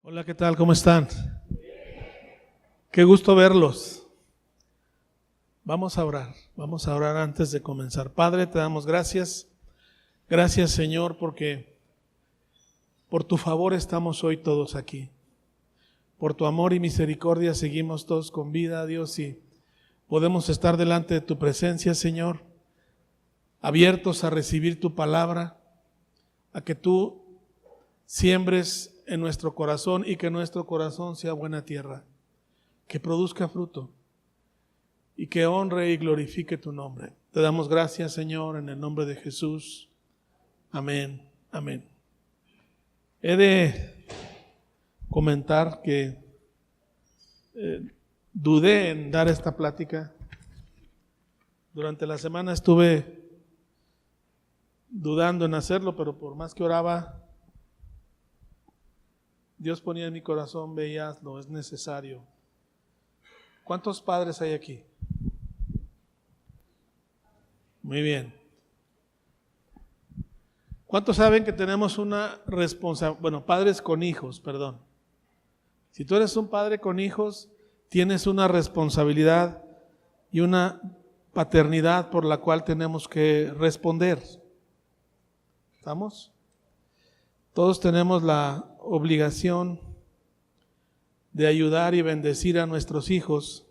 Hola, ¿qué tal? ¿Cómo están? Qué gusto verlos. Vamos a orar antes de comenzar. Padre, te damos gracias. Gracias, Señor, porque por tu favor estamos hoy todos aquí. Por tu amor y misericordia seguimos todos con vida, Dios, y podemos estar delante de tu presencia, Señor, abiertos a recibir tu palabra, a que tú siembres en nuestro corazón y que nuestro corazón sea buena tierra, que produzca fruto y que honre y glorifique tu nombre. Te damos gracias, Señor, en el nombre de Jesús. Amén, amén. He de comentar que dudé en dar esta plática. Durante la semana estuve dudando en hacerlo, pero por más que oraba, Dios ponía en mi corazón, ve, hazlo, es necesario. ¿Cuántos padres hay aquí? Muy bien. ¿Cuántos saben que tenemos una responsabilidad? Bueno, padres con hijos, perdón. Si tú eres un padre con hijos, tienes una responsabilidad y una paternidad por la cual tenemos que responder. ¿Estamos? Todos tenemos la obligación de ayudar y bendecir a nuestros hijos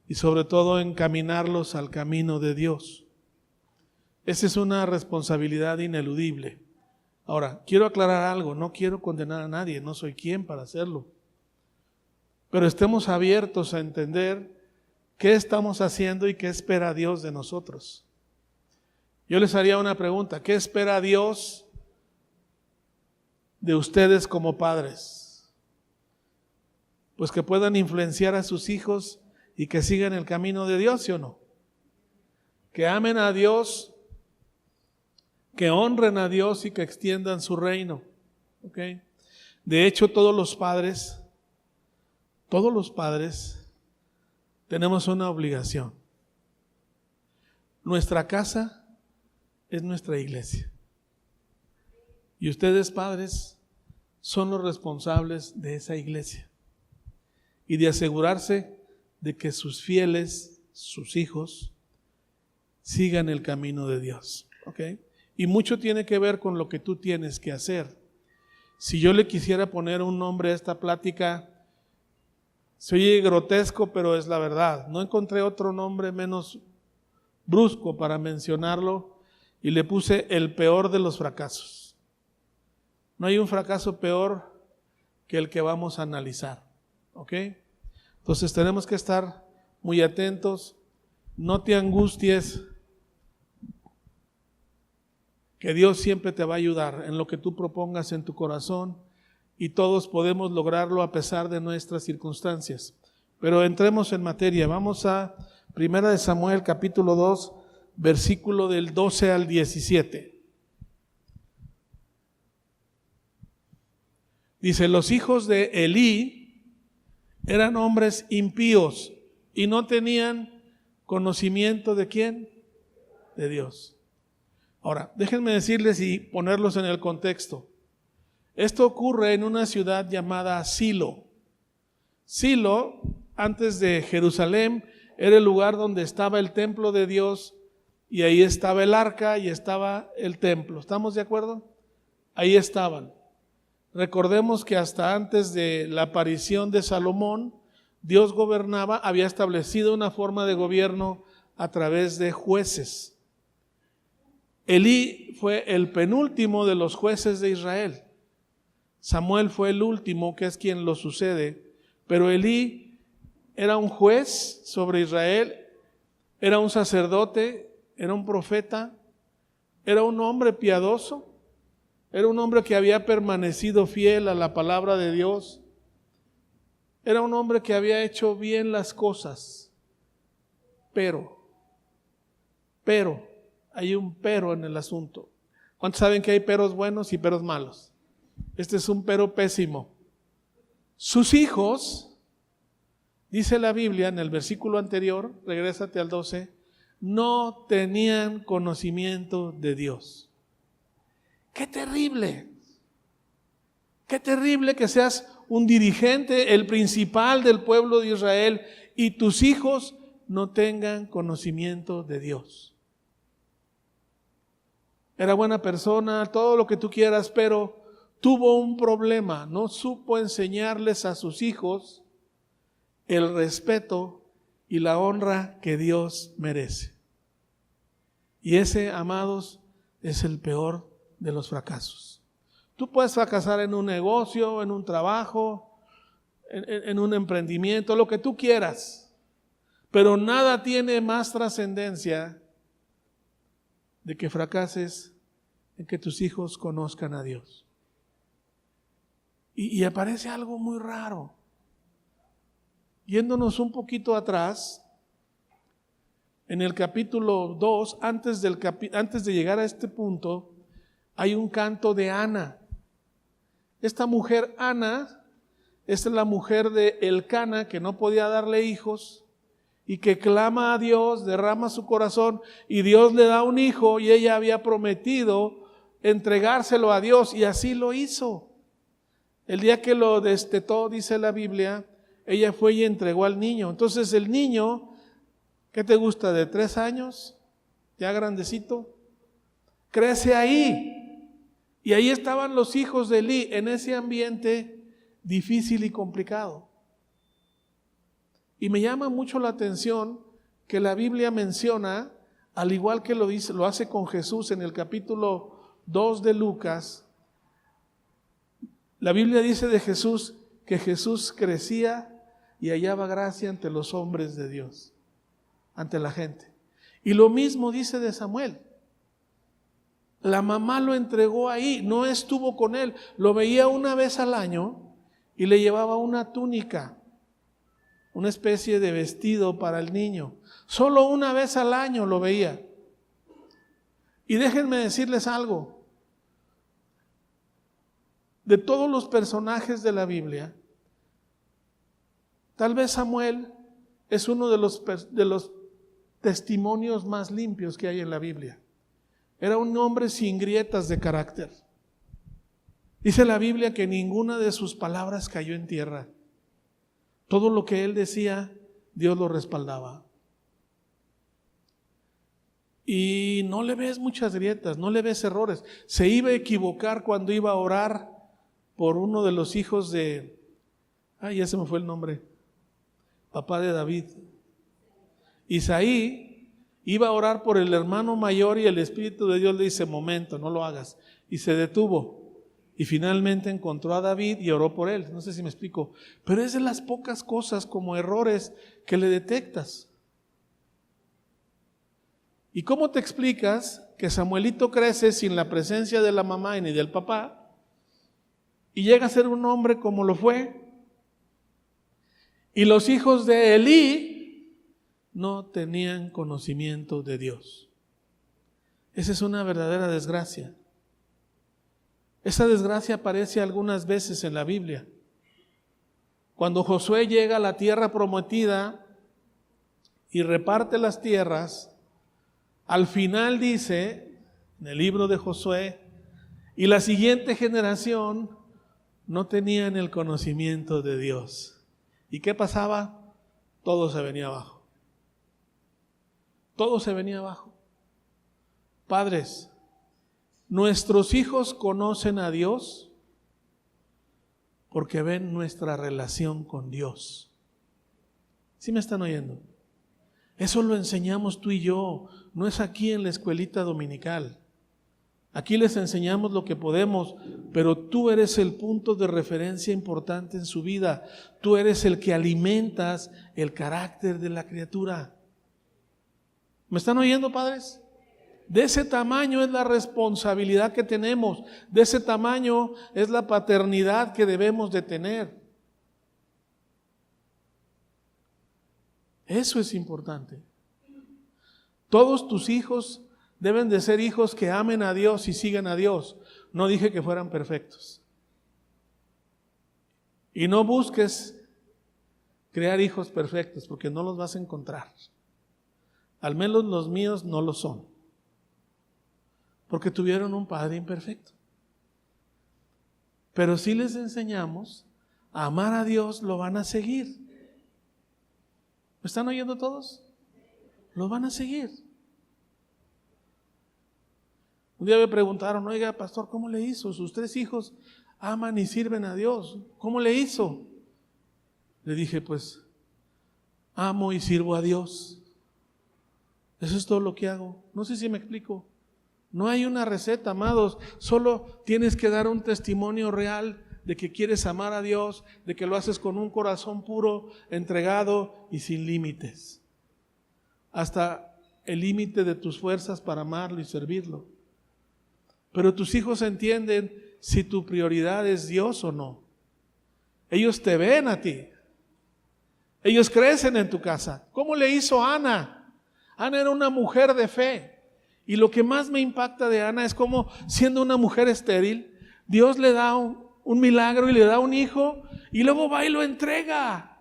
y sobre todo encaminarlos al camino de Dios. Esa es una responsabilidad ineludible. Ahora, quiero aclarar algo, no quiero condenar a nadie, no soy quien para hacerlo. Pero estemos abiertos a entender qué estamos haciendo y qué espera Dios de nosotros. Yo les haría una pregunta, ¿qué espera Dios de ustedes como padres? Pues que puedan influenciar a sus hijos y que sigan el camino de Dios, ¿sí o no? Que amen a Dios, que honren a Dios y que extiendan su reino. ¿Ok? De hecho, todos los padres tenemos una obligación. Nuestra casa es nuestra iglesia. Y ustedes, padres, son los responsables de esa iglesia y de asegurarse de que sus fieles, sus hijos, sigan el camino de Dios. ¿Ok? Y mucho tiene que ver con lo que tú tienes que hacer. Si yo le quisiera poner un nombre a esta plática, se oye grotesco, pero es la verdad. No encontré otro nombre menos brusco para mencionarlo y le puse el peor de los fracasos. No hay un fracaso peor que el que vamos a analizar. ¿Ok? Entonces tenemos que estar muy atentos. No te angusties, que Dios siempre te va a ayudar en lo que tú propongas en tu corazón y todos podemos lograrlo a pesar de nuestras circunstancias. Pero entremos en materia. Vamos a 1 Samuel capítulo 2, versículo del 12 al 17. Dice, los hijos de Elí eran hombres impíos y no tenían conocimiento de ¿quién? De Dios. Ahora, déjenme decirles y ponerlos en el contexto. Esto ocurre en una ciudad llamada Silo. Silo, antes de Jerusalén, era el lugar donde estaba el templo de Dios y ahí estaba el arca y estaba el templo. ¿Estamos de acuerdo? Ahí estaban. Recordemos que hasta antes de la aparición de Salomón, Dios gobernaba, había establecido una forma de gobierno a través de jueces. Elí fue el penúltimo de los jueces de Israel. Samuel fue el último, que es quien lo sucede, pero Elí era un juez sobre Israel, era un sacerdote, era un profeta, era un hombre piadoso, era un hombre que había permanecido fiel a la palabra de Dios, era un hombre que había hecho bien las cosas, pero, hay un pero en el asunto. ¿Cuántos saben que hay peros buenos y peros malos? Este es un pero pésimo. Sus hijos, dice la Biblia en el versículo anterior, regrésate al 12, no tenían conocimiento de Dios. ¡Qué terrible! Qué terrible que seas un dirigente, el principal del pueblo de Israel, y tus hijos no tengan conocimiento de Dios. Era buena persona, todo lo que tú quieras, pero tuvo un problema. No supo enseñarles a sus hijos el respeto y la honra que Dios merece. Y ese, amados, es el peor de los fracasos. Tú puedes fracasar en un negocio, en un trabajo, en un emprendimiento, lo que tú quieras, pero nada tiene más trascendencia de que fracases en que tus hijos conozcan a Dios. Y aparece algo muy raro. Yéndonos un poquito atrás, en el capítulo 2, antes de llegar a este punto, hay un canto de Ana. Esta mujer Ana es la mujer de Elcana, que no podía darle hijos y que clama a Dios, derrama su corazón y Dios le da un hijo, y ella había prometido entregárselo a Dios y así lo hizo. El día que lo destetó, dice la Biblia, ella fue y entregó al niño. Entonces el niño, ¿qué te gusta? ¿De 3 años? Ya grandecito. Crece ahí. Y ahí estaban los hijos de Elí, en ese ambiente difícil y complicado. Y me llama mucho la atención que la Biblia menciona, al igual que lo hace con Jesús en el capítulo 2 de Lucas, la Biblia dice de Jesús que Jesús crecía y hallaba gracia ante los hombres de Dios, ante la gente. Y lo mismo dice de Samuel. La mamá lo entregó ahí, no estuvo con él, lo veía una vez al año y le llevaba una túnica, una especie de vestido para el niño. Solo una vez al año lo veía. Y déjenme decirles algo. De todos los personajes de la Biblia, tal vez Samuel es uno de los testimonios más limpios que hay en la Biblia. Era un hombre sin grietas de carácter. Dice la Biblia que ninguna de sus palabras cayó en tierra. Todo lo que él decía, Dios lo respaldaba. Y no le ves muchas grietas, no le ves errores. Se iba a equivocar cuando iba a orar por uno de los hijos de... ya se me fue el nombre. Papá de David. Isaí iba a orar por el hermano mayor y el Espíritu de Dios le dice, momento, no lo hagas. Y se detuvo. Y finalmente encontró a David y oró por él. No sé si me explico. Pero es de las pocas cosas como errores que le detectas. ¿Y cómo te explicas que Samuelito crece sin la presencia de la mamá ni del papá y llega a ser un hombre como lo fue? Y los hijos de Elí no tenían conocimiento de Dios. Esa es una verdadera desgracia. Esa desgracia aparece algunas veces en la Biblia. Cuando Josué llega a la tierra prometida y reparte las tierras, al final dice, en el libro de Josué, y la siguiente generación no tenían el conocimiento de Dios. ¿Y qué pasaba? Todo se venía abajo. Todo se venía abajo. Padres, nuestros hijos conocen a Dios porque ven nuestra relación con Dios. ¿Sí me están oyendo? Eso lo enseñamos tú y yo, no es aquí en la escuelita dominical. Aquí les enseñamos lo que podemos, pero tú eres el punto de referencia importante en su vida. Tú eres el que alimentas el carácter de la criatura. ¿Me están oyendo, padres? De ese tamaño es la responsabilidad que tenemos, de ese tamaño es la paternidad que debemos de tener. Eso es importante. Todos tus hijos deben de ser hijos que amen a Dios y sigan a Dios. No dije que fueran perfectos. Y no busques crear hijos perfectos porque no los vas a encontrar. Al menos los míos no lo son. Porque tuvieron un padre imperfecto. Pero si les enseñamos a amar a Dios, lo van a seguir. ¿Me están oyendo todos? Lo van a seguir. Un día me preguntaron, oiga, pastor, ¿cómo le hizo? Sus 3 hijos aman y sirven a Dios. ¿Cómo le hizo? Le dije, pues, amo y sirvo a Dios. Eso es todo lo que hago. No sé si me explico. No hay una receta, amados. Solo tienes que dar un testimonio real de que quieres amar a Dios, de que lo haces con un corazón puro, entregado y sin límites. Hasta el límite de tus fuerzas para amarlo y servirlo. Pero tus hijos entienden si tu prioridad es Dios o no. Ellos te ven a ti. Ellos crecen en tu casa. ¿Cómo le hizo Ana? Ana era una mujer de fe. Y lo que más me impacta de Ana es cómo, siendo una mujer estéril, Dios le da un milagro y le da un hijo y luego va y lo entrega.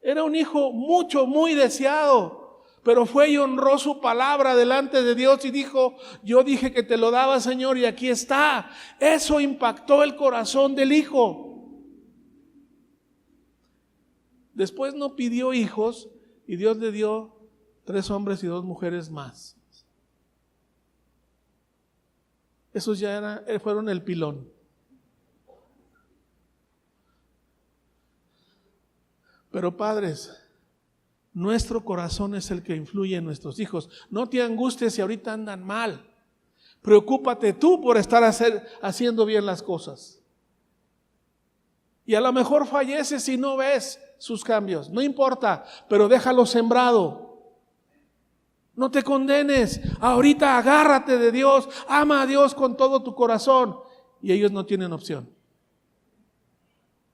Era un hijo muy deseado, pero fue y honró su palabra delante de Dios y dijo, yo dije que te lo daba, Señor, y aquí está. Eso impactó el corazón del hijo. Después no pidió hijos y Dios le dio 3 hombres y 2 mujeres más. Esos ya fueron el pilón. Pero padres, nuestro corazón es el que influye en nuestros hijos. No te angusties si ahorita andan mal. Preocúpate tú por estar haciendo bien las cosas. Y a lo mejor falleces si no ves sus cambios. No importa, pero déjalo sembrado. No te condenes. Ahorita agárrate de Dios. Ama a Dios con todo tu corazón. Y ellos no tienen opción.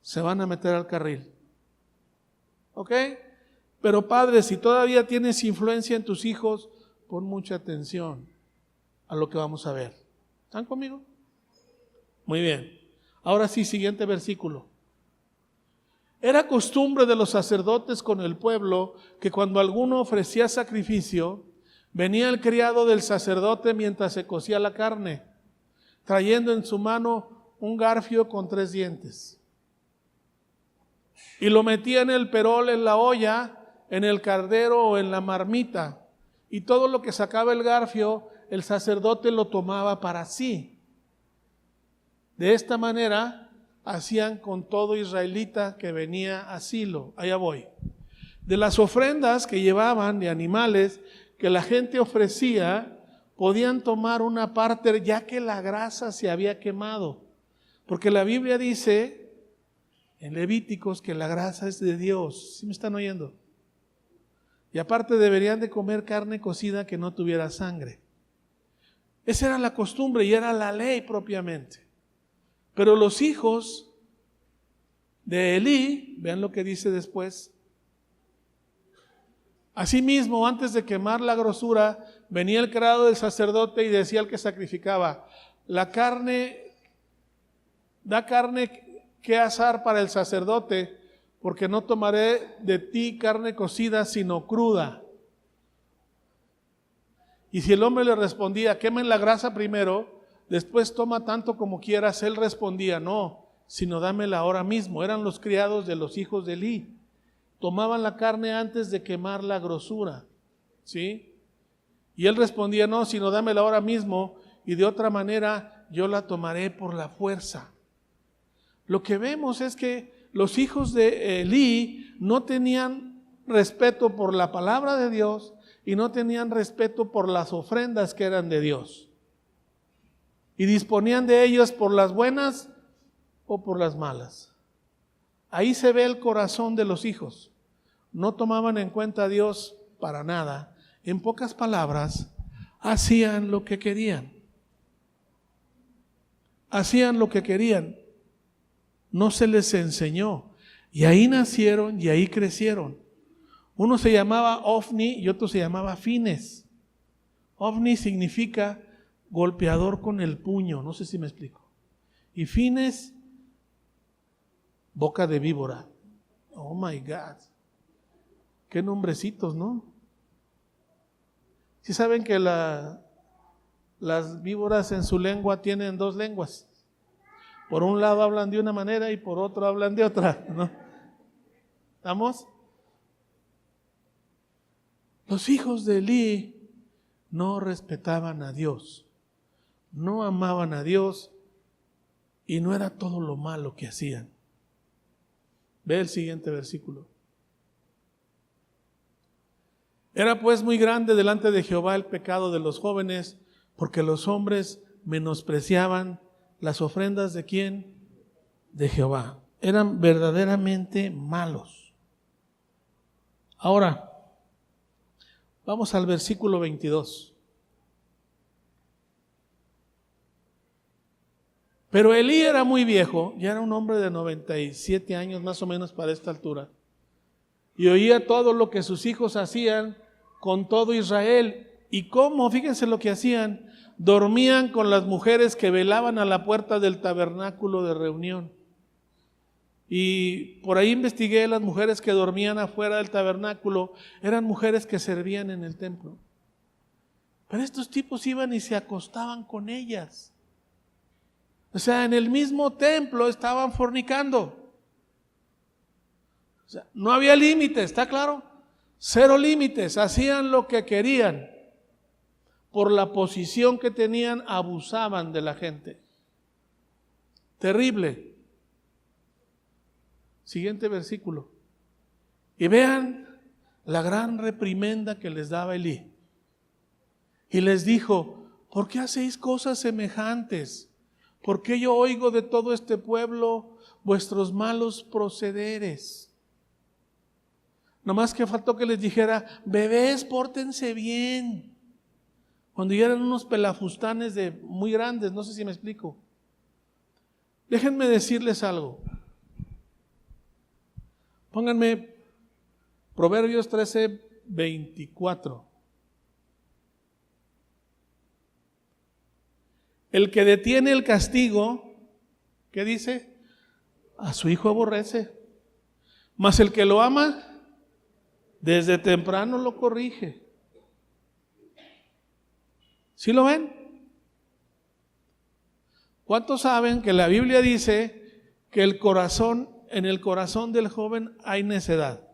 Se van a meter al carril. ¿Ok? Pero padre, si todavía tienes influencia en tus hijos, pon mucha atención a lo que vamos a ver. ¿Están conmigo? Muy bien. Ahora sí, siguiente versículo. Era costumbre de los sacerdotes con el pueblo que cuando alguno ofrecía sacrificio, venía el criado del sacerdote mientras se cocía la carne, trayendo en su mano un garfio con 3 dientes. Y lo metía en el perol, en la olla, en el caldero o en la marmita. Y todo lo que sacaba el garfio, el sacerdote lo tomaba para sí. De esta manera hacían con todo israelita que venía a Silo. Allá voy. De las ofrendas que llevaban de animales que la gente ofrecía, podían tomar una parte ya que la grasa se había quemado. Porque la Biblia dice en Levíticos que la grasa es de Dios. ¿Sí me están oyendo? Y aparte deberían de comer carne cocida que no tuviera sangre. Esa era la costumbre y era la ley propiamente. Pero los hijos de Elí, vean lo que dice después. Asimismo, antes de quemar la grosura, venía el criado del sacerdote y decía al que sacrificaba, da carne que asar para el sacerdote, porque no tomaré de ti carne cocida, sino cruda. Y si el hombre le respondía, quemen la grasa primero, después toma tanto como quieras, él respondía, no, sino dámela ahora mismo. Eran los criados de los hijos de Elí. Tomaban la carne antes de quemar la grosura, ¿sí? Y él respondía, no, sino dámela ahora mismo, y de otra manera yo la tomaré por la fuerza. Lo que vemos es que los hijos de Elí no tenían respeto por la palabra de Dios y no tenían respeto por las ofrendas que eran de Dios. Y disponían de ellos por las buenas o por las malas. Ahí se ve el corazón de los hijos. No tomaban en cuenta a Dios para nada. En pocas palabras, hacían lo que querían. Hacían lo que querían. No se les enseñó. Y ahí nacieron y ahí crecieron. Uno se llamaba Ofni y otro se llamaba Fines. Ofni significa golpeador con el puño. No sé si me explico. Y Fines, boca de víbora. Oh my God. Qué nombrecitos, ¿no? ¿Sí saben que las víboras en su lengua tienen 2 lenguas? Por un lado hablan de una manera y por otro hablan de otra, ¿no? ¿Estamos? Los hijos de Elí no respetaban a Dios, no amaban a Dios y no era todo lo malo que hacían. Ve el siguiente versículo. Era pues muy grande delante de Jehová el pecado de los jóvenes, porque los hombres menospreciaban las ofrendas ¿de quién? De Jehová. Eran verdaderamente malos. Ahora, vamos al versículo 22. Pero Elí era muy viejo, ya era un hombre de 97 años más o menos para esta altura, y oía todo lo que sus hijos hacían con todo Israel. ¿Y cómo? Fíjense lo que hacían. Dormían con las mujeres que velaban a la puerta del tabernáculo de reunión. Y por ahí investigué, las mujeres que dormían afuera del tabernáculo eran mujeres que servían en el templo. Pero estos tipos iban y se acostaban con ellas. O sea, en el mismo templo estaban fornicando. O sea, no había límites, ¿está claro? Cero límites, hacían lo que querían. Por la posición que tenían, abusaban de la gente. Terrible. Siguiente versículo. Y vean la gran reprimenda que les daba Elí. Y les dijo: ¿por qué hacéis cosas semejantes? ¿Por qué yo oigo de todo este pueblo vuestros malos procederes? Nomás que faltó que les dijera: bebés, pórtense bien. Cuando ya eran unos pelafustanes muy grandes, no sé si me explico. Déjenme decirles algo. Pónganme Proverbios 13:24. El que detiene el castigo, ¿qué dice? A su hijo aborrece. Mas el que lo ama, desde temprano lo corrige. ¿Sí lo ven? ¿Cuántos saben que la Biblia dice que en el corazón del joven hay necedad?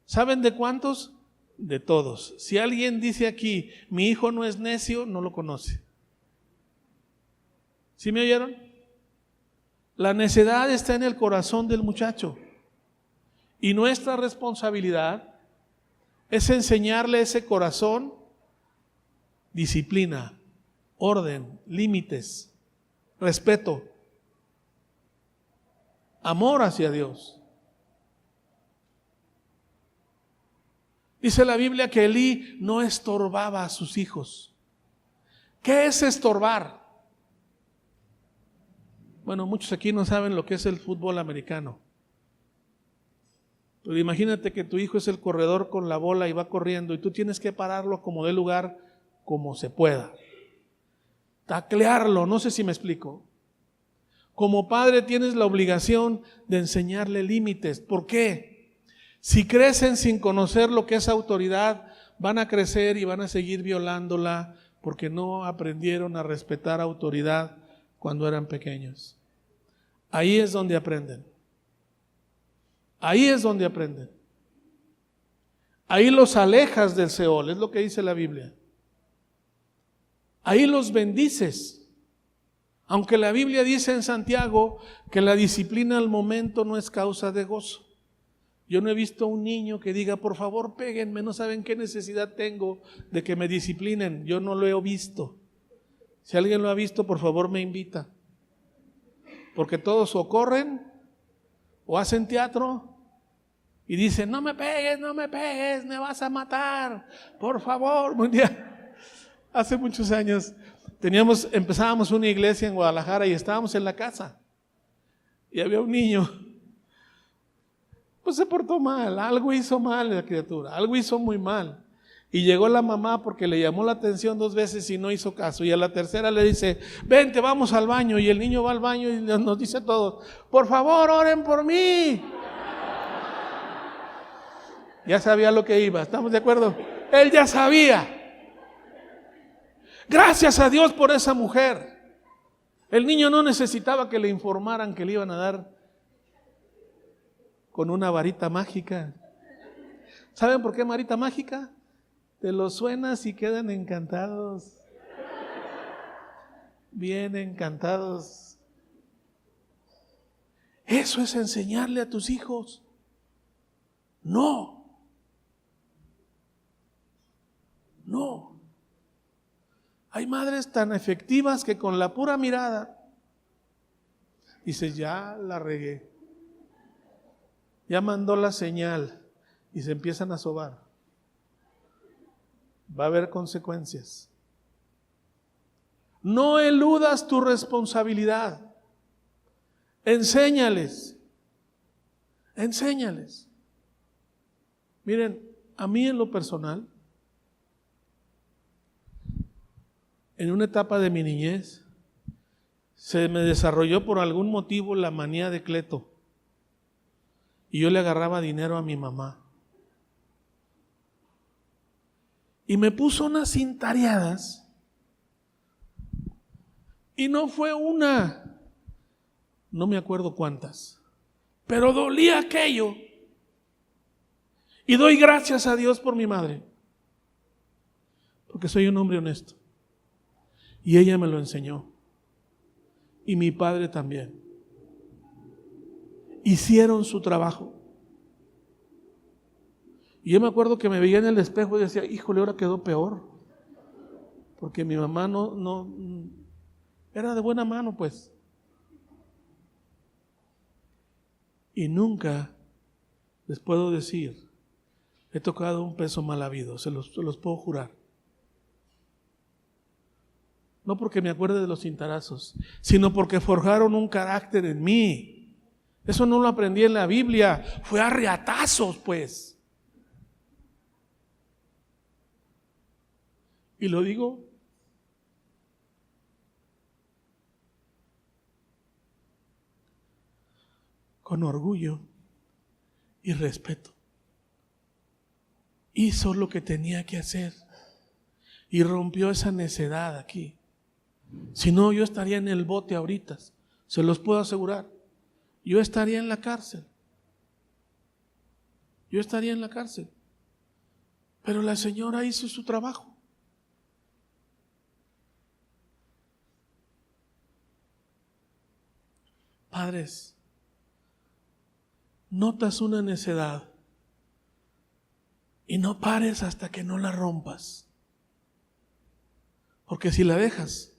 ¿Saben de cuántos? De todos. Si alguien dice aquí: mi hijo no es necio, no lo conoce. ¿Sí me oyeron? La necedad está en el corazón del muchacho. Y nuestra responsabilidad es enseñarle ese corazón disciplina, orden, límites, respeto, amor hacia Dios. Dice la Biblia que Elí no estorbaba a sus hijos. ¿Qué es estorbar? Bueno, muchos aquí no saben lo que es el fútbol americano. Pero imagínate que tu hijo es el corredor con la bola y va corriendo y tú tienes que pararlo como dé lugar, como se pueda. Taclearlo, no sé si me explico. Como padre tienes la obligación de enseñarle límites. ¿Por qué? Si crecen sin conocer lo que es autoridad, van a crecer y van a seguir violándola porque no aprendieron a respetar autoridad cuando eran pequeños. Ahí es donde aprenden. Ahí es donde aprenden. Ahí los alejas del Seol, es lo que dice la Biblia. Ahí los bendices. Aunque la Biblia dice en Santiago que la disciplina al momento no es causa de gozo. Yo no he visto un niño que diga: por favor péguenme, no saben qué necesidad tengo de que me disciplinen. Yo no lo he visto. Si alguien lo ha visto, por favor me invita. Porque todos o corren o hacen teatro y dicen: no me pegues, me vas a matar, por favor. Un día, hace muchos años, empezábamos una iglesia en Guadalajara y estábamos en la casa y había un niño, pues se portó mal, algo hizo mal la criatura, algo hizo muy mal. Y llegó la mamá porque le llamó la atención 2 veces y no hizo caso. Y a la tercera le dice: vente, vamos al baño. Y el niño va al baño y nos dice a todos: por favor, oren por mí. Ya sabía lo que iba, ¿estamos de acuerdo? Él ya sabía. Gracias a Dios por esa mujer. El niño no necesitaba que le informaran que le iban a dar con una varita mágica. ¿Saben por qué varita mágica? Te lo suenas y quedan encantados. Bien encantados. Eso es enseñarle a tus hijos. No. Hay madres tan efectivas que con la pura mirada dices, ya la regué. Ya mandó la señal y se empiezan a sobar. Va a haber consecuencias. No eludas tu responsabilidad. Enséñales. Miren, a mí en lo personal, en una etapa de mi niñez, se me desarrolló por algún motivo la manía de cleto. Y yo le agarraba dinero a mi mamá. Y me puso unas cintareadas. Y no fue una, no me acuerdo cuántas, pero dolía aquello. Y doy gracias a Dios por mi madre, porque soy un hombre honesto. Y ella me lo enseñó. Y mi padre también. Hicieron su trabajo. Y yo me acuerdo que me veía en el espejo y decía, híjole, ahora quedó peor. Porque mi mamá no era de buena mano, pues. Y nunca les puedo decir, he tocado un peso mal habido, se los puedo jurar. No porque me acuerde de los cintarazos, sino porque forjaron un carácter en mí. Eso no lo aprendí en la Biblia, fue a riatazos, pues. Y lo digo con orgullo y respeto. Hizo lo que tenía que hacer y rompió esa necedad aquí. Si no, yo estaría en el bote ahorita, se los puedo asegurar. Yo estaría en la cárcel. Pero la señora hizo su trabajo. Padres, notas una necedad y no pares hasta que no la rompas. Porque si la dejas,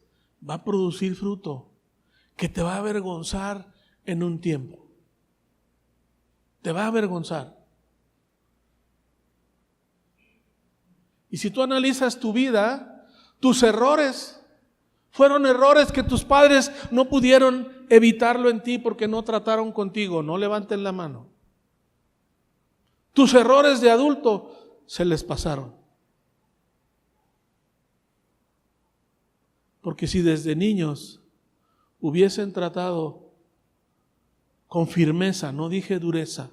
va a producir fruto que te va a avergonzar en un tiempo. Te va a avergonzar. Y si tú analizas tu vida, tus errores fueron errores que tus padres no pudieron evitarlo en ti porque no trataron contigo. No levanten la mano. Tus errores de adulto se les pasaron. Porque si desde niños hubiesen tratado con firmeza, no dije dureza,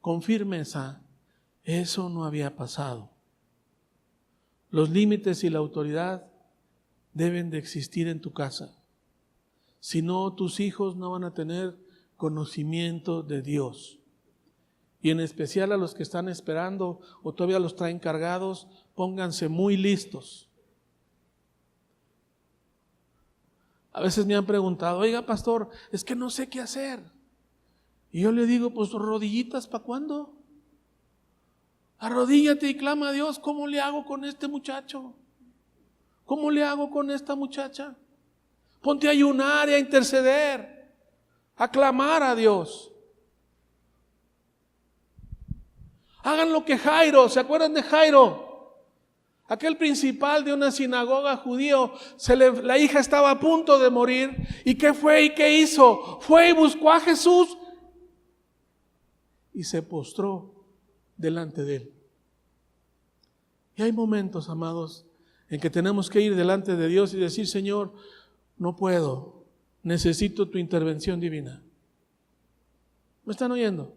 con firmeza, eso no había pasado. Los límites y la autoridad deben de existir en tu casa. Si no, tus hijos no van a tener conocimiento de Dios. Y en especial a los que están esperando o todavía los traen cargados, pónganse muy listos. A veces me han preguntado, oiga pastor, es que no sé qué hacer. Y yo le digo, pues rodillitas, ¿para cuándo? Arrodíllate y clama a Dios, ¿cómo le hago con este muchacho? ¿Cómo le hago con esta muchacha? Ponte a ayunar y a interceder, a clamar a Dios. Hagan lo que Jairo, ¿se acuerdan de Jairo? Aquel principal de una sinagoga judío, la hija estaba a punto de morir. ¿Y qué fue y qué hizo? Fue y buscó a Jesús y se postró delante de él. Y hay momentos, amados, en que tenemos que ir delante de Dios y decir, Señor, no puedo, necesito tu intervención divina. ¿Me están oyendo?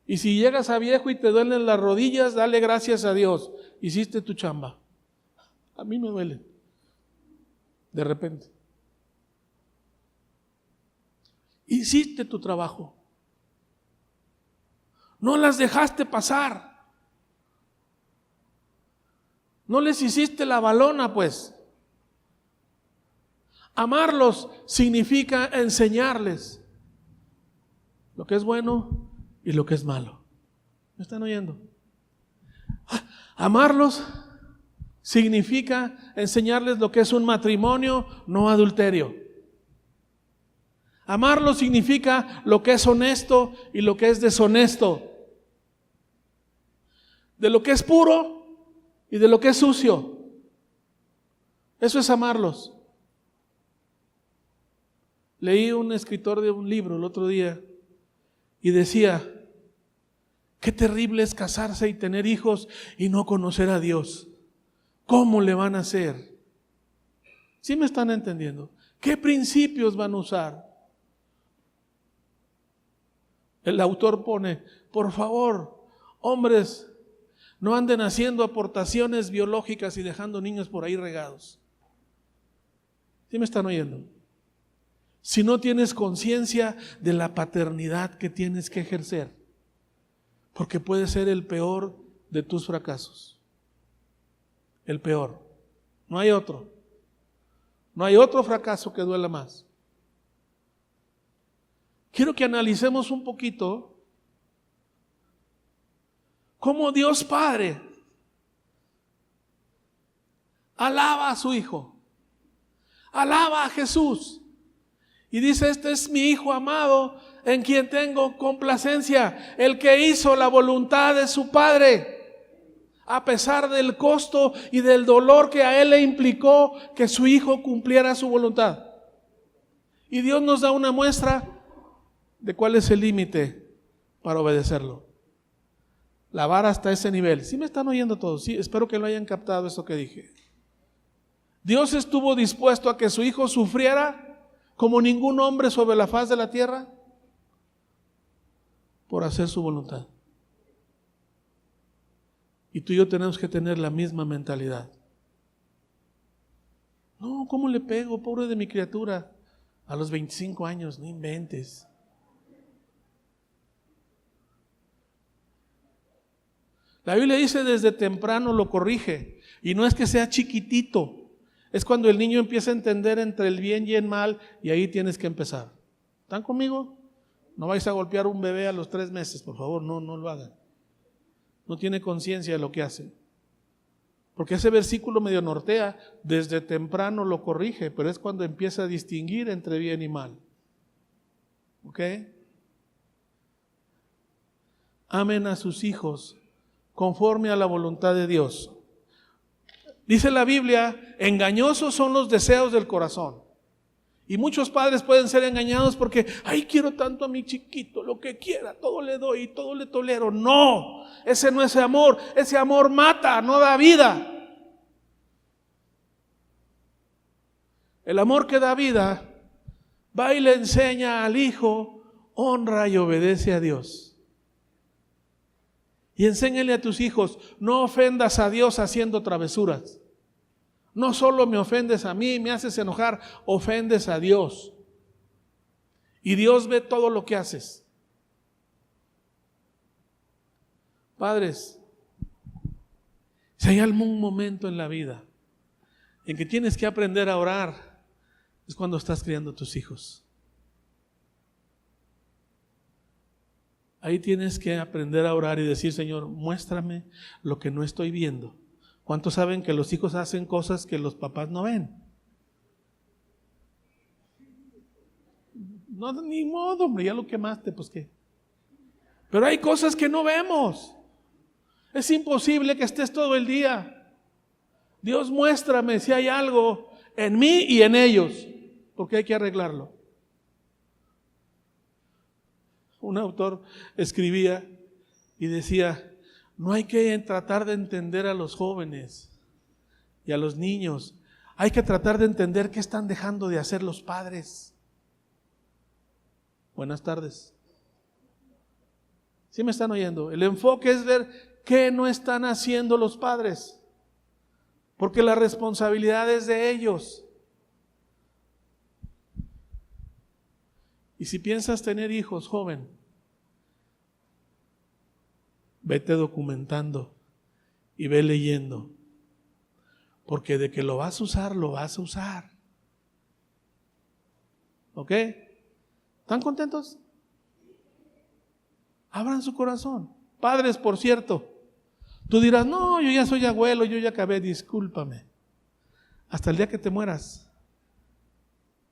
Y si llegas a viejo y te duelen las rodillas, dale gracias a Dios. Hiciste tu chamba. A mí me duele. De repente. Hiciste tu trabajo. No las dejaste pasar. No les hiciste la balona, pues. Amarlos significa enseñarles lo que es bueno y lo que es malo. ¿Me están oyendo? Amarlos significa enseñarles lo que es un matrimonio no adulterio. Amarlos significa lo que es honesto y lo que es deshonesto. De lo que es puro y de lo que es sucio. Eso es amarlos. Leí un escritor de un libro el otro día y decía: qué terrible es casarse y tener hijos y no conocer a Dios. ¿Cómo le van a hacer? ¿Sí me están entendiendo? ¿Qué principios van a usar? El autor pone: por favor, hombres, no anden haciendo aportaciones biológicas y dejando niños por ahí regados. ¿Sí me están oyendo? Si no tienes conciencia de la paternidad que tienes que ejercer, porque puede ser el peor de tus fracasos. El peor. No hay otro. No hay otro fracaso que duela más. Quiero que analicemos un poquito cómo Dios Padre alaba a su Hijo, alaba a Jesús y dice: este es mi Hijo amado en quien tengo complacencia, el que hizo la voluntad de su Padre, a pesar del costo y del dolor que a él le implicó que su Hijo cumpliera su voluntad. Y Dios nos da una muestra de cuál es el límite para obedecerlo. La vara hasta ese nivel. ¿Sí me están oyendo todos? Sí, espero que lo hayan captado eso que dije. Dios estuvo dispuesto a que su Hijo sufriera como ningún hombre sobre la faz de la tierra por hacer su voluntad. Y tú y yo tenemos que tener la misma mentalidad. No, ¿cómo le pego? Pobre de mi criatura. A los 25 años, no inventes. La Biblia dice: desde temprano lo corrige. Y no es que sea chiquitito. Es cuando el niño empieza a entender entre el bien y el mal, y ahí tienes que empezar. ¿Están conmigo? No vais a golpear a un bebé a los 3 meses, por favor, no lo hagan. No tiene conciencia de lo que hace. Porque ese versículo medio nortea: desde temprano lo corrige, pero es cuando empieza a distinguir entre bien y mal. ¿Ok? Amen a sus hijos conforme a la voluntad de Dios. Dice la Biblia: engañosos son los deseos del corazón. Y muchos padres pueden ser engañados porque: ay, quiero tanto a mi chiquito, lo que quiera, todo le doy, todo le tolero. No, ese no es amor. Ese amor mata, no da vida. El amor que da vida va y le enseña al hijo: honra y obedece a Dios. Y enséñale a tus hijos: no ofendas a Dios haciendo travesuras. No solo me ofendes a mí, me haces enojar, ofendes a Dios. Y Dios ve todo lo que haces. Padres, si hay algún momento en la vida en que tienes que aprender a orar, es cuando estás criando a tus hijos. Ahí tienes que aprender a orar y decir: Señor, muéstrame lo que no estoy viendo. ¿Cuántos saben que los hijos hacen cosas que los papás no ven? No, ni modo, hombre, ya lo quemaste, pues qué. Pero hay cosas que no vemos. Es imposible que estés todo el día. Dios, muéstrame si hay algo en mí y en ellos, porque hay que arreglarlo. Un autor escribía y decía: no hay que tratar de entender a los jóvenes y a los niños. Hay que tratar de entender qué están dejando de hacer los padres. Buenas tardes. ¿Sí me están oyendo? El enfoque es ver qué no están haciendo los padres, porque la responsabilidad es de ellos. Y si piensas tener hijos, joven, vete documentando y ve leyendo, porque de que lo vas a usar, lo vas a usar. ¿Ok? ¿Están contentos? Abran su corazón. Padres, por cierto, tú dirás, no, yo ya soy abuelo, yo ya acabé, discúlpame. Hasta el día que te mueras,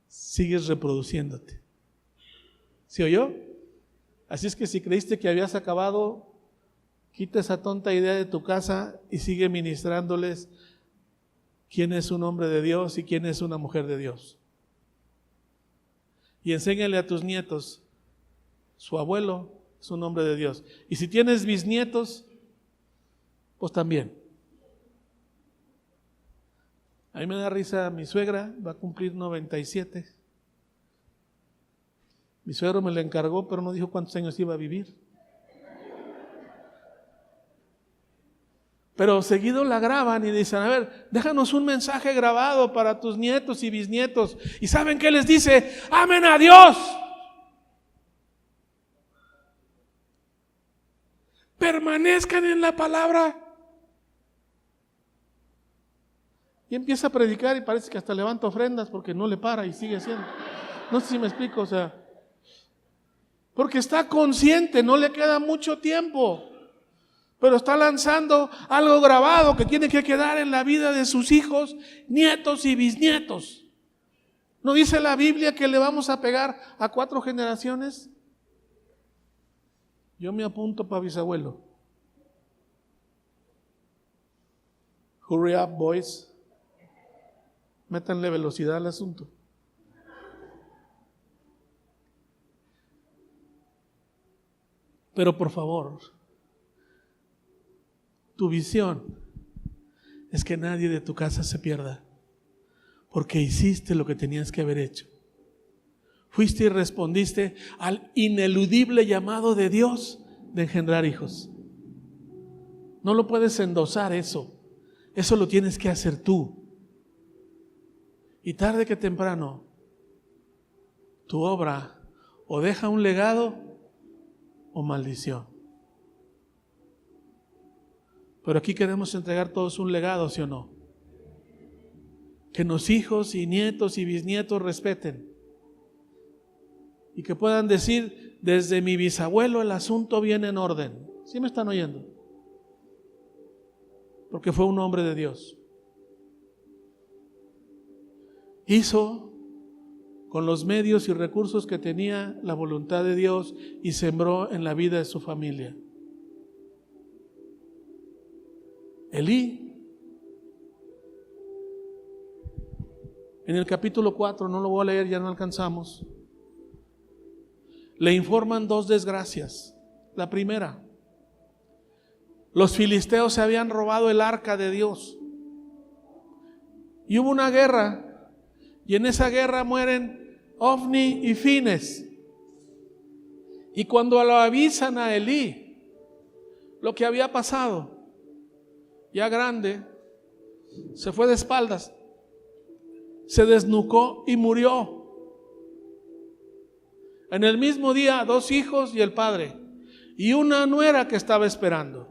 sigues reproduciéndote. ¿Sí oyó? Así es que si creíste que habías acabado, quita esa tonta idea de tu casa y sigue ministrándoles quién es un hombre de Dios y quién es una mujer de Dios. Y enséñale a tus nietos, su abuelo es un hombre de Dios. Y si tienes bisnietos, pues también. A mí me da risa, mi suegra va a cumplir 97. Mi suegro me la encargó, pero no dijo cuántos años iba a vivir. Pero seguido la graban y dicen, a ver, déjanos un mensaje grabado para tus nietos y bisnietos. ¿Y saben qué les dice? ¡Amen a Dios! Permanezcan en la palabra. Y empieza a predicar y parece que hasta levanta ofrendas porque no le para y sigue haciendo. No sé si me explico, o sea, porque está consciente, no le queda mucho tiempo, pero está lanzando algo grabado que tiene que quedar en la vida de sus hijos, nietos y bisnietos. ¿No dice la Biblia que le vamos a pegar a 4 generaciones? Yo me apunto para bisabuelo. Hurry up, boys. Métanle velocidad al asunto. Pero por favor, tu visión es que nadie de tu casa se pierda, porque hiciste lo que tenías que haber hecho. Fuiste y respondiste al ineludible llamado de Dios de engendrar hijos. No lo puedes endosar eso lo tienes que hacer tú. Y tarde que temprano, tu obra o deja un legado o maldición. Pero aquí queremos entregar todos un legado, ¿sí o no? Que los hijos y nietos y bisnietos respeten. Y que puedan decir, desde mi bisabuelo el asunto viene en orden. ¿Sí me están oyendo? Porque fue un hombre de Dios. Hizo con los medios y recursos que tenía la voluntad de Dios y sembró en la vida de su familia. Elí, en el capítulo 4, no lo voy a leer, ya no alcanzamos, le informan 2 desgracias. La primera, los filisteos se habían robado el arca de Dios y hubo una guerra, y en esa guerra mueren Ofni y Fines. Y cuando lo avisan a Elí lo que había pasado, ya grande, se fue de espaldas, se desnucó y murió. En el mismo día, 2 hijos y el padre, y una nuera que estaba esperando.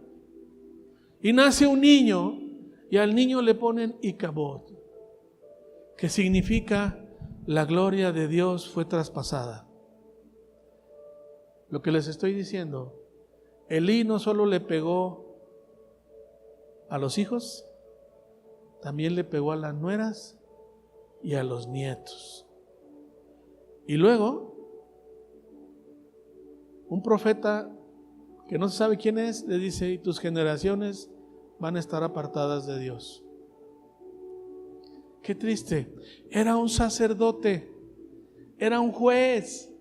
Y nace un niño, y al niño le ponen Icabod, que significa la gloria de Dios fue traspasada. Lo que les estoy diciendo, Elí no solo le pegó a los hijos, también le pegó a las nueras y a los nietos. Y luego, un profeta que no se sabe quién es, le dice, y tus generaciones van a estar apartadas de Dios. Qué triste. Era un sacerdote, era un juez,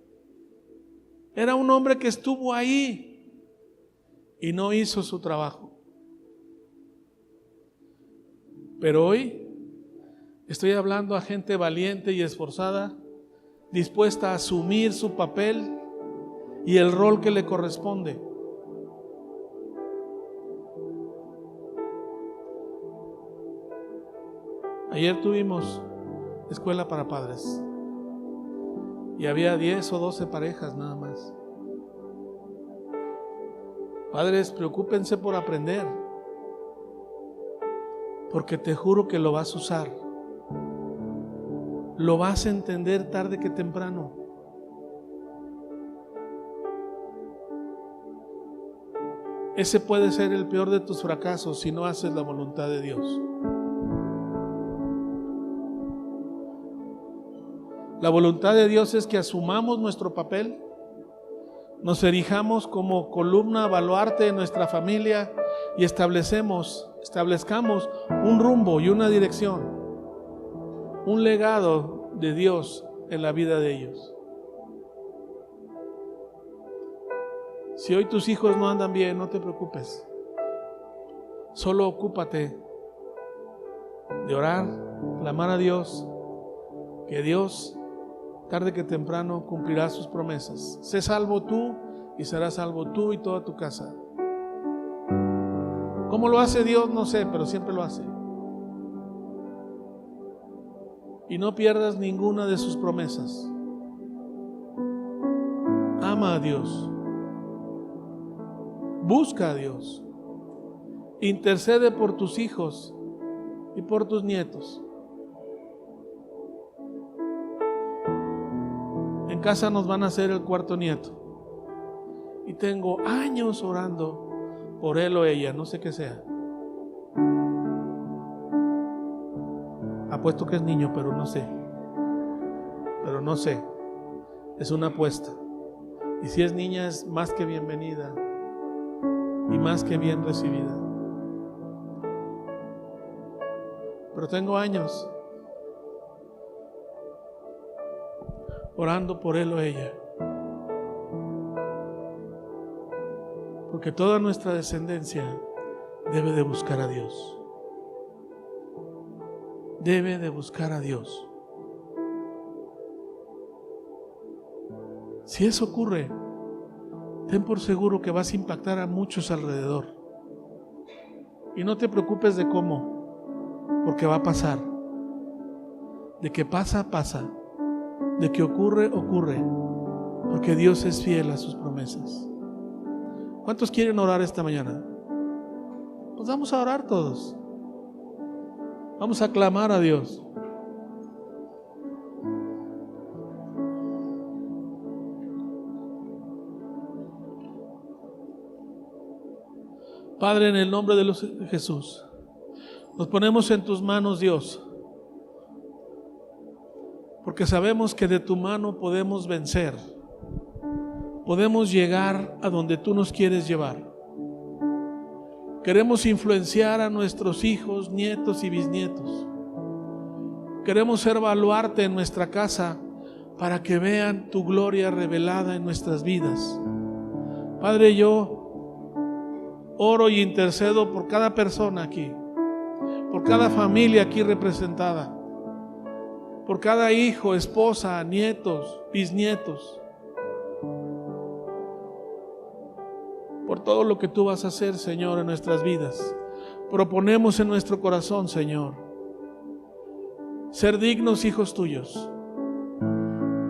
era un hombre que estuvo ahí y no hizo su trabajo. Pero hoy estoy hablando a gente valiente y esforzada, dispuesta a asumir su papel y el rol que le corresponde. Ayer tuvimos escuela para padres y había 10 o 12 parejas nada más. Padres, preocúpense por aprender, porque te juro que lo vas a usar. Lo vas a entender tarde que temprano. Ese puede ser el peor de tus fracasos si no haces la voluntad de Dios. La voluntad de Dios es que asumamos nuestro papel, nos erijamos como columna baluarte de nuestra familia y establezcamos un rumbo y una dirección, un legado de Dios en la vida de ellos. Si hoy tus hijos no andan bien, no te preocupes. Solo ocúpate de orar, clamar a Dios, que Dios, tarde que temprano, cumplirá sus promesas. Sé salvo tú y serás salvo tú y toda tu casa. ¿Cómo lo hace Dios? No sé, pero siempre lo hace. Y no pierdas ninguna de sus promesas. Ama a Dios. Busca a Dios. Intercede por tus hijos y por tus nietos. En casa nos van a hacer el cuarto nieto. Y tengo años orando por él o ella, no sé qué sea. Apuesto que es niño, pero no sé. Es una apuesta. Y si es niña, es más que bienvenida y más que bien recibida. Pero tengo años orando por él o ella, porque toda nuestra descendencia debe de buscar a Dios. Debe de buscar a Dios. Si eso ocurre, ten por seguro que vas a impactar a muchos alrededor. Y no te preocupes de cómo, porque va a pasar. De que pasa, pasa. De que ocurre, ocurre. Porque Dios es fiel a sus promesas. ¿Cuántos quieren orar esta mañana? Pues vamos a orar todos. Vamos a clamar a Dios. Padre, en el nombre de Jesús, nos ponemos en tus manos, Dios, porque sabemos que de tu mano podemos vencer, podemos llegar a donde tú nos quieres llevar. Queremos influenciar a nuestros hijos, nietos y bisnietos. Queremos ser baluarte en nuestra casa para que vean tu gloria revelada en nuestras vidas. Padre, yo oro y intercedo por cada persona aquí, por cada familia aquí representada, por cada hijo, esposa, nietos, bisnietos, por todo lo que tú vas a hacer, Señor, en nuestras vidas. Proponemos en nuestro corazón, Señor, ser dignos hijos tuyos,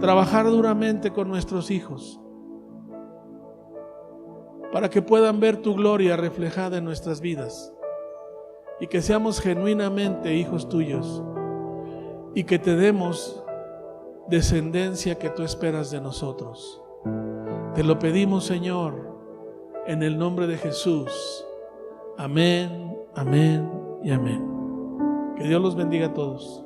trabajar duramente con nuestros hijos, para que puedan ver tu gloria reflejada en nuestras vidas y que seamos genuinamente hijos tuyos y que te demos descendencia que tú esperas de nosotros. Te lo pedimos, Señor, en el nombre de Jesús. Amén, amén y amén. Que Dios los bendiga a todos.